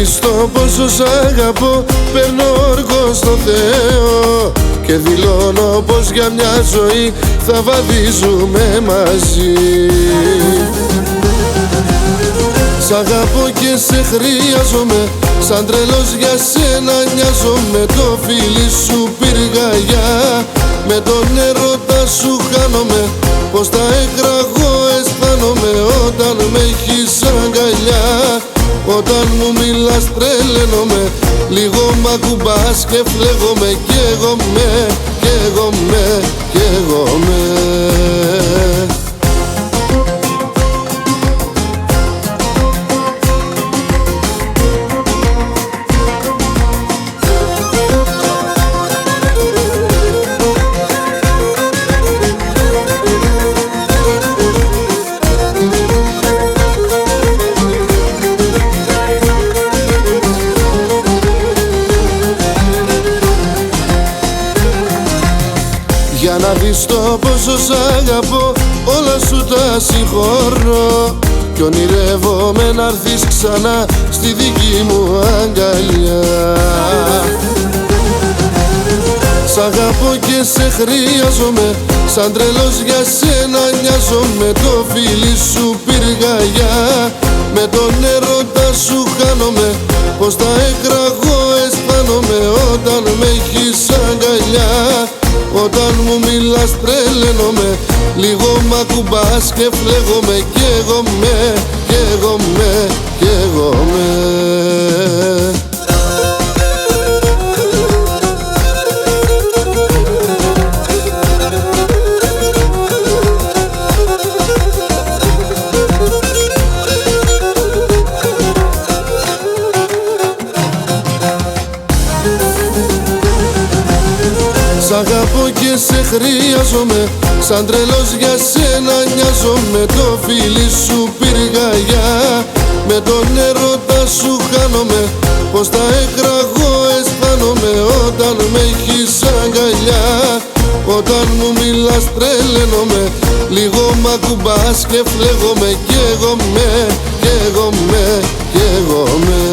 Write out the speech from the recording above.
δεις το πόσο σ' αγαπώ, παίρνω όρκο στο Θεό και δηλώνω πως για μια ζωή θα βαδίζουμε μαζί. Σ' αγαπώ και σε χρειάζομαι, σαν τρελός για σένα νοιάζομαι. Το φίλι σου πυργαγιά, με τον έρωτα σου χάνομαι. Πως τα έκραγω αισθάνομαι όταν με έχεις αγκαλιά. Όταν μου μιλάς τρελαίνομαι, λίγο μ' ακουμπάς και φλέγομαι. Καίγομαι, καίγομαι, καίγομαι. Για να δεις το πόσο σ' αγαπώ, όλα σου τα συγχωρώ κι ονειρεύομαι να'ρθεις ξανά στη δική μου αγκαλιά. Σ' αγαπώ και σε χρειάζομαι, σαν τρελός για σένα νοιάζομαι. Το φίλι σου πυργαγιά, με τον έρωτα σου χάνομαι. Πως τα έκραγω αισθάνομαι όταν με έχεις αγκαλιά. Όταν μου μιλάς τρελαίνομαι, λίγο μ' ακουμπάς και φλέγομαι. Καίγομαι, καίγομαι, καίγομαι. Σ' αγαπώ και σε χρειάζομαι, σαν τρελός για σένα νοιάζομαι. Το φίλι σου πυργαγιά, με τον έρωτα σου χάνομαι. Πως τα έκραγω αισθάνομαι όταν με έχεις αγκαλιά. Όταν μου μιλάς τρελαίνομαι, λίγο μ' ακουμπάς και φλέγομαι. Καίγομαι, καίγομαι, καίγομαι.